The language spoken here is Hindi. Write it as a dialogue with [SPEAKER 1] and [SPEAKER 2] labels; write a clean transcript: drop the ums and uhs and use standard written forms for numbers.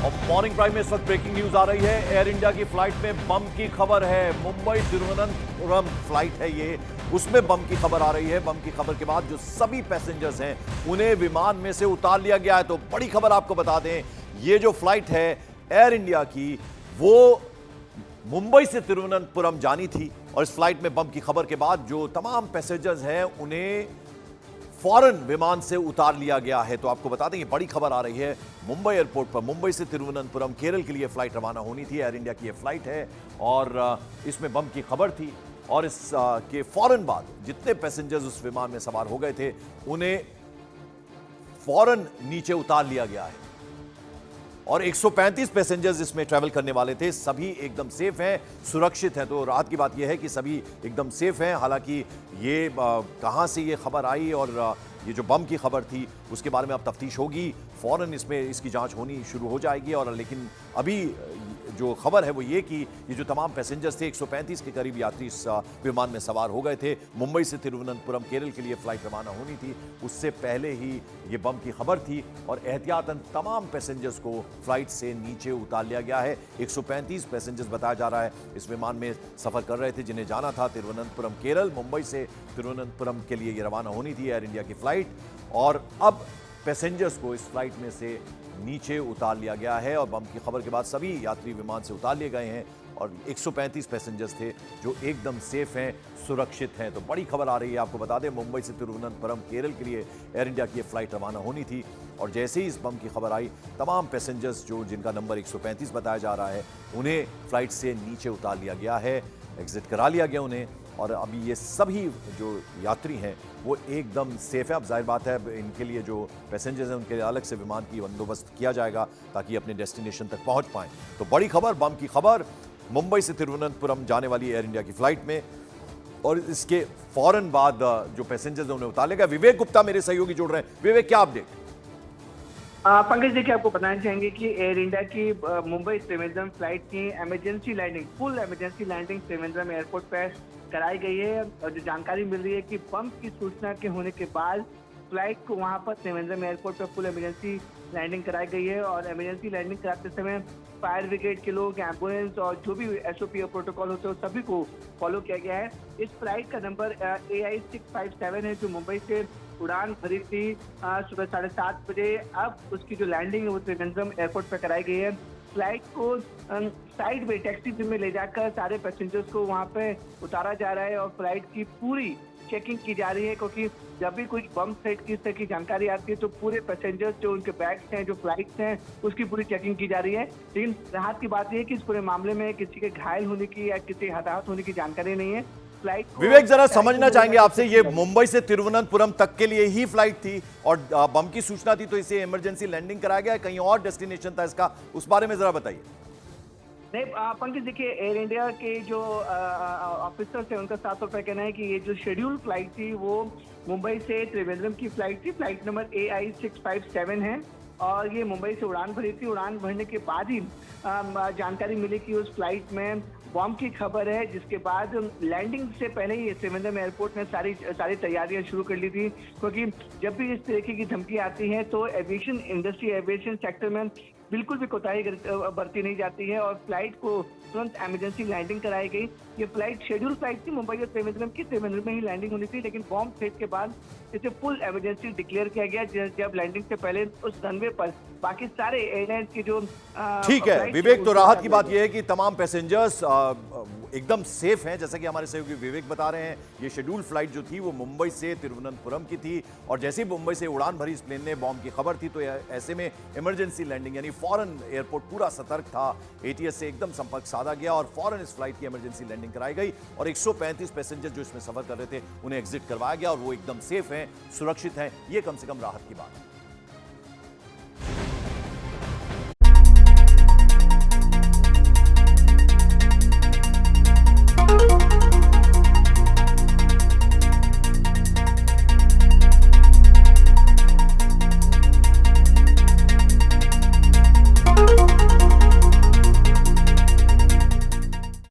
[SPEAKER 1] और मॉर्निंग प्राइम में इस वक्त ब्रेकिंग न्यूज आ रही है। एयर इंडिया की फ्लाइट में बम की खबर है। मुंबई तिरुवनंतपुरम फ्लाइट है ये, उसमें बम की खबर आ रही है। बम की खबर के बाद जो सभी पैसेंजर्स हैं उन्हें विमान में से उतार लिया गया है। तो बड़ी खबर आपको बता दें, ये जो फ्लाइट है एयर इंडिया की, वो मुंबई से तिरुवनंतपुरम जानी थी और इस फ्लाइट में बम की खबर के बाद जो तमाम पैसेंजर्स हैं उन्हें फौरन विमान से उतार लिया गया है। तो आपको बता दें ये बड़ी खबर आ रही है। मुंबई एयरपोर्ट पर मुंबई से तिरुवनंतपुरम केरल के लिए फ्लाइट रवाना होनी थी। एयर इंडिया की ये फ्लाइट है और इसमें बम की खबर थी और इस के फौरन बाद जितने पैसेंजर्स उस विमान में सवार हो गए थे उन्हें फौरन नीचे उतार लिया गया है और 135 पैसेंजर्स इसमें ट्रैवल करने वाले थे। सभी एकदम सेफ हैं, सुरक्षित हैं। तो राहत की बात यह है कि सभी एकदम सेफ हैं। हालांकि ये कहां से ये खबर आई और ये जो बम की खबर थी उसके बारे में अब तफ्तीश होगी, फौरन इसमें इसकी जांच होनी शुरू हो जाएगी। और लेकिन अभी जो खबर है वो ये कि ये जो तमाम पैसेंजर्स थे, 135 के करीब यात्री इस विमान में सवार हो गए थे। मुंबई से तिरुवनंतपुरम केरल के लिए फ्लाइट रवाना होनी थी, उससे पहले ही ये बम की खबर थी और एहतियातन तमाम पैसेंजर्स को फ्लाइट से नीचे उतार लिया गया है। 135 पैसेंजर्स बताया जा रहा है इस विमान में सफर कर रहे थे जिन्हें जाना था तिरुवनंतपुरम केरल। मुंबई से तिरुवनंतपुरम के लिए ये रवाना होनी थी एयर इंडिया की फ्लाइट और अब पैसेंजर्स को इस फ्लाइट में से नीचे उतार लिया गया है और बम की खबर के बाद सभी यात्री विमान से उतार लिए गए हैं और 135 पैसेंजर्स थे जो एकदम सेफ हैं, सुरक्षित हैं। तो बड़ी खबर आ रही है। आपको बता दें मुंबई से तिरुवनंतपुरम केरल के लिए एयर इंडिया की फ्लाइट रवाना होनी थी और जैसे ही इस बम की खबर आई तमाम पैसेंजर्स जो जिनका नंबर 135 बताया जा रहा है उन्हें फ्लाइट से नीचे उतार लिया गया है, एग्जिट करा लिया गया उन्हें। और अभी ये सभी जो यात्री हैं वो एकदम सेफ है। अब जाहिर बात है इनके लिए जो पैसेंजर्स हैं उनके लिए अलग से विमान की बंदोबस्त किया जाएगा ताकि अपने डेस्टिनेशन तक पहुंच पाएं। तो बड़ी खबर, बम की खबर मुंबई से तिरुवनंतपुरम जाने वाली एयर इंडिया की फ्लाइट में और इसके फौरन बाद जो पैसेंजर्स हैं उन्हें उतार लिया गया। विवेक गुप्ता मेरे सहयोगी जुड़ रहे हैं। विवेक, क्या अपडेट?
[SPEAKER 2] पंकज, देखिए आपको बताना चाहेंगे कि एयर इंडिया की मुंबई त्रिवेंद्रम फ्लाइट की emergency landing, full emergency landing Trivandrum airport पर कराई गई है। और जो जानकारी मिल रही है कि बम की सूचना के होने के बाद फ्लाइट को वहां पर त्रिवेंद्रम एयरपोर्ट पर फुल इमरजेंसी लैंडिंग कराई गई है और इमरजेंसी लैंडिंग कराते समय फायर ब्रिगेड के लोग, एम्बुलेंस और जो भी SOP और प्रोटोकॉल होते हैं सभी को फॉलो किया गया है। इस फ्लाइट का नंबर AI 657 है जो मुंबई से उड़ान भरी थी सुबह 7:30 बजे। अब उसकी जो लैंडिंग है वो त्रिवेंद्रम एयरपोर्ट पर कराई गई है। फ्लाइट को साइड में टैक्सी में ले जाकर सारे पैसेंजर्स को वहां पे उतारा जा रहा है और फ्लाइट की पूरी चेकिंग की जा रही है क्योंकि जब भी कुछ बम थ्रेट की इस तरह की जानकारी आती है तो पूरे पैसेंजर्स जो उनके बैग्स हैं, जो फ्लाइट्स हैं, उसकी पूरी चेकिंग की जा रही है। लेकिन राहत की बात यह है कि इस पूरे मामले में किसी के घायल होने की या किसी हताहत होने की जानकारी नहीं है।
[SPEAKER 1] विवेक, जरा समझना चाहेंगे आपसे, ये मुंबई से तिरुवनंतपुरम तक के लिए ही फ्लाइट थी और बम की सूचना थी तो इसे इमरजेंसी लैंडिंग कराया गया, कहीं और डेस्टिनेशन था इसका, उस बारे में जरा बताइए।
[SPEAKER 2] नहीं पंकज, देखिए एयर इंडिया के जो ऑफिसर्स हैं उनका साफ तौर पर कहना है कि ये जो शेड्यूल फ्लाइट थी वो मुंबई से त्रिवेंद्रम की फ्लाइट थी। फ्लाइट नंबर AI 657 है और ये मुंबई से उड़ान भरी थी। उड़ान भरने के बाद ही जानकारी मिली कि उस फ्लाइट में बम की खबर है, जिसके बाद लैंडिंग से पहले ही त्रिवेंद्रम एयरपोर्ट ने सारी तैयारियां शुरू कर ली थी क्योंकि जब भी इस तरीके की धमकी आती है तो एविएशन इंडस्ट्री, एविएशन सेक्टर में बिल्कुल भी कोताही बरती नहीं जाती है और फ्लाइट को तुरंत इमरजेंसी लैंडिंग कराई गई। ये फ्लाइट शेड्यूल फ्लाइट थी मुंबई और त्रिवेंद्रम की, त्रिवेंद्रम में ही लैंडिंग होनी थी लेकिन बॉम्ब थ्रेट के बाद इसे फुल इमरजेंसी डिक्लेयर किया गया जब लैंडिंग से पहले उस रनवे पर बाकी सारे एयरलाइंस के जो
[SPEAKER 1] ठीक है विवेक, तो राहत की बात यह है कि तमाम पैसेंजर्स एकदम सेफ हैं। जैसा कि हमारे सहयोगी विवेक बता रहे हैं, ये शेड्यूल फ्लाइट जो थी वो मुंबई से तिरुवनंतपुरम की थी और जैसे ही मुंबई से उड़ान भरी इस प्लेन ने बॉम्ब की खबर थी तो ऐसे में इमरजेंसी लैंडिंग यानी फौरन एयरपोर्ट पूरा सतर्क था। ATS से एकदम संपर्क साधा गया और फौरन इस फ्लाइट की इमरजेंसी लैंडिंग कराई गई और 135 पैसेंजर जो इसमें सफर कर रहे थे उन्हें एग्जिट करवाया गया और वो एकदम सेफ हैं, सुरक्षित हैं। ये कम से कम राहत की बात है।